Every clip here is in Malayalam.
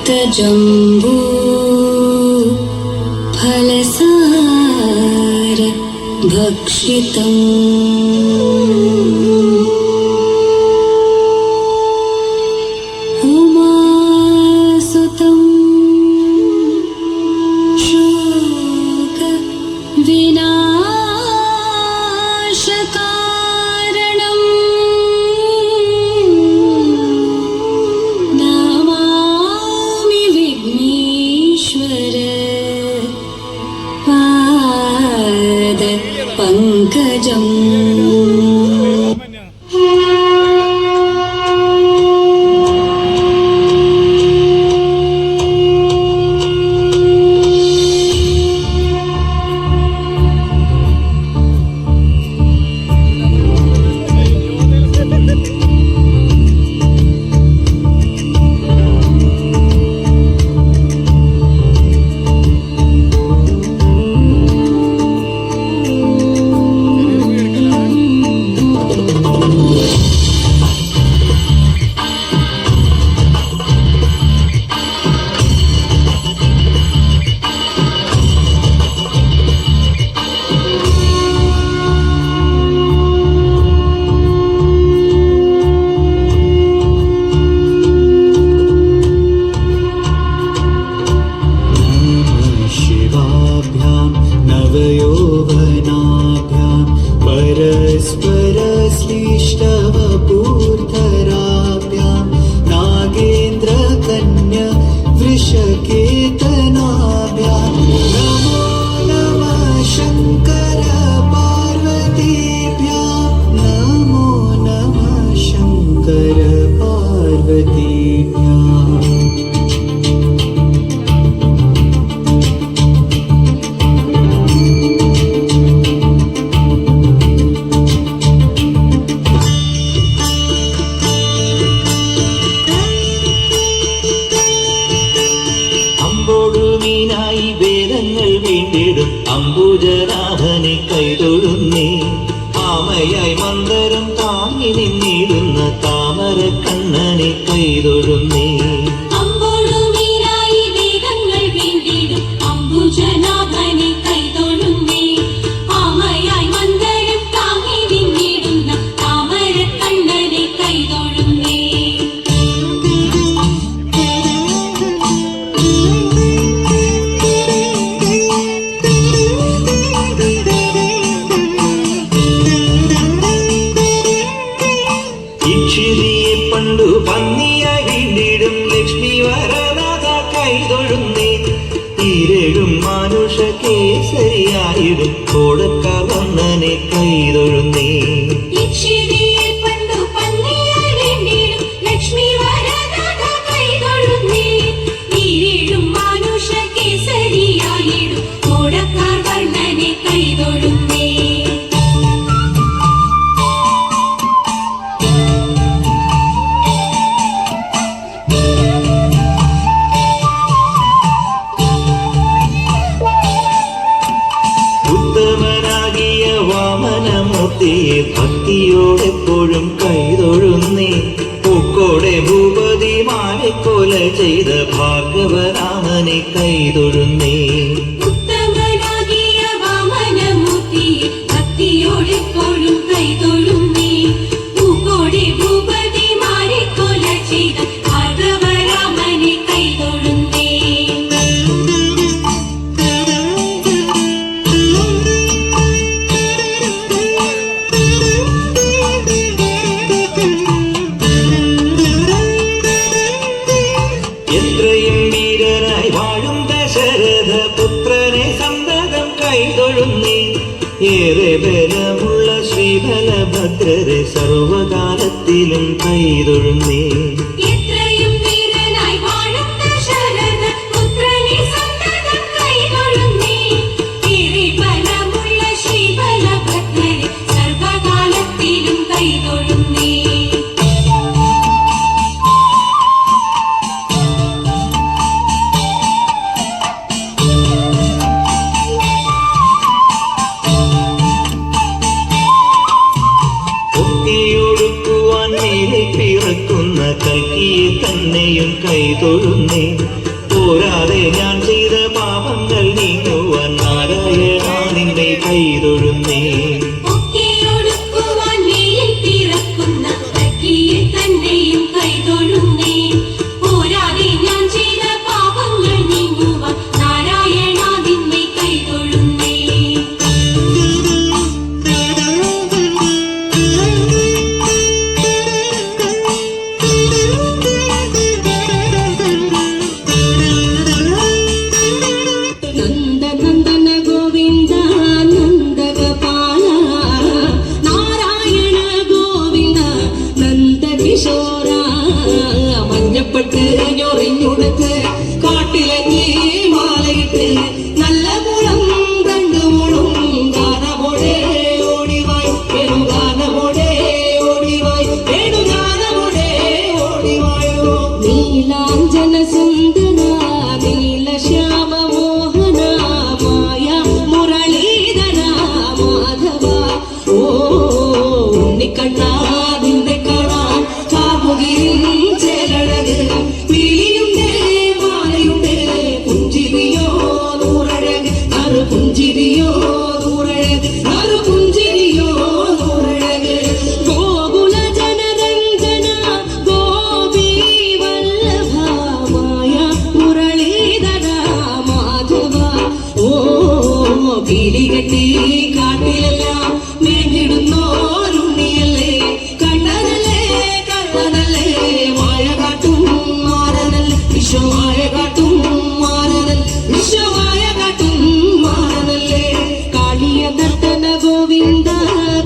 रक्तजम्बू फलसार भक्षितम् उमासुतं शोक विनाशकारणम् नमामि विघ्नेश्वर पाद पंकजम्। परस्परश्लिष्टवपूर्धराभ्यां नागेन्द्रकन्या वृषकेतनाभ्यां नमो नमः शङ्कर पार्वतीभ्यां नमो नमः शङ्कर पार्वतीभ्यां। അംബുജനാഭനെ കൈതൊഴുന്നേ ആമയായി മന്ദരം താങ്ങി നിന്നിടുന്ന താമര കണ്ണനെ കൈതൊഴുന്നേ പണ്ടു പന്നിയായി വീണ്ടിടും ലക്ഷ്മി വരനാഥ കൈതൊഴുന്നേ തീരടും മാനുഷ കേസരിയായിടും കോടക്കാർ വന്നനെ കൈതൊഴുന്നേ ഭക്തിയോടെപ്പോഴും കൈതൊഴുന്നേ പൂക്കോടെ ഭൂപതി മാലിക്കൊല ചെയ്ത ഭാർഗവരാമനെ കൈതൊഴുന്നേ ഭക്തിയോടെപ്പോഴും കൈതൊഴുന്നേ പൂക്കോടെ ഭൂപതി മാലിക്കൊല ചെയ്ത ഭാർഗവരാമനെ കൈതൊഴുന്നേ എത്രയും വീരനായി വാഴും ദശരഥ പുത്രനെ സന്തതം കൈതൊഴുന്നേ ഏറെ ബലമുള്ള ശ്രീബലഭദ്രരെ സർവകാലത്തിലും കൈതൊഴുന്നേ കൽക്കിയെ തന്നെയും കൈതൊഴുന്നേ പാപങ്ങൾ നീങ്ങുവാൻ നാരായണ നിന്നെ കൈതൊഴുന്നേ. ഒക്കെയൊടുക്കുവാൻ മേലിൽ പിറക്കുന്ന സഖിയെ തന്നെയും കൈതൊഴുന്നേ. പോരാതെ ഞാൻ ചെയ്ത പാപങ്ങൾ നീങ്ങുവാൻ നാരായണ നിന്നെ കൈതൊഴുന്നേ. നന്ദനന്ദന ഗോവിന്ദ നന്ദഗോപാല നാരായണ ഗോവിന്ദ നന്ദകിശോര. മഞ്ഞപ്പെട്ട് ഞൊറിഞ്ഞുടുത്ത് കാട്ടിലങ്ങി മാലയിട്ട് നല്ല മുളം കണ്ടുമുളും ഗാനമോടെ ഓടിവായ് വേണുഗാനമോടെ ഓടിവായ് വേണുഗാനമോടെ ഓടിവായോ. നീലാഞ്ജന സുന്ദര നീലശ്യാമ മോഹന മായ മുരളീധര മാധവ. ഓ ഉണ്ണിക്കണ്ണാ നിന്നെ കാണാൻ കാമുകിയും ചേലഴക്. വിളിയുണ്ടേ മാലയുണ്ടേ പുഞ്ചിരിയോ നൂറഴക് നറു പുഞ്ചിരിയോ നൂറഴക് നറു പുഞ്ചിരിയോ നൂറഴക്. ഗോകുല ജനരഞ്ജന ഗോപി വല്ലഭ മായ മുരളീധര മാധവ. ഓ കിളികെട്ടി കാട്ടിലെല്ലാം മേഞ്ഞിടുന്നോരുണ്ണിയല്ലേ കണ്ണനല്ലേ കണ്ണനല്ലേ മായ കാട്ടും മാറനല്ലേ വിശ്വമായ കാട്ടും മാറനൽ വിശ്വമായ കാട്ടും മാറനല്ലേ. കാളിയ നർത്തന ഗോവിന്ദ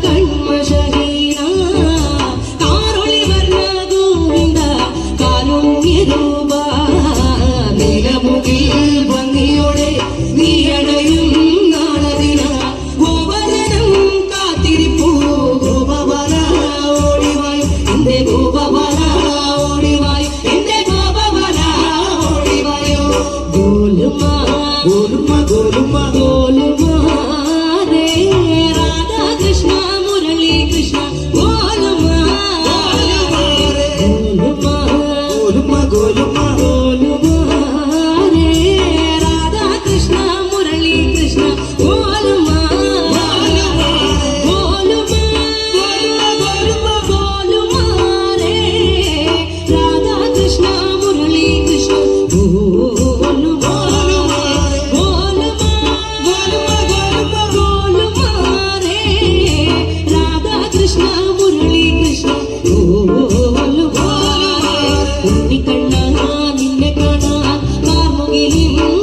കൺമശഹീന കാരൊളി വർണ്ണ ഗോവിന്ദ കാരുണ്യരൂപ. നിലമുകിൽ ഭംഗിയോടെ നീയണയും നാളതിന ഗോപജനം കാത്തിരിപ്പൂ. ഗോപവന ഓടിവായ് എന്റെ ഗോപവന ഓടിവായ് എന്റെ ഗോപവന ഓടിവായോ. ഗോലുമ ഗോലുമ ഗോലുമ ഗോലുമ രേ രാധാകൃഷ്ണ മുരളി കൃഷ്ണ ഗോലുമ ഗോലുമ ഗോലുമ ഗോലുമ രേ രാധാകൃഷ്ണ മുരളി കൃഷ്ണ ഗോലുമ ഗോലുമ ഗോലുമ ഗോലുമ രേ രാധാകൃഷ്ണ മുരളി കൃഷ്ണ ഗോലുമ ഗോലുമ ഗോലുമ രേ രാധാകൃഷ്ണ മുരളി കൃഷ്ണ ഗോലുമ. ഉണ്ണിക്കണ്ണ നിന്നെ കാണാൻ കാമുകിയും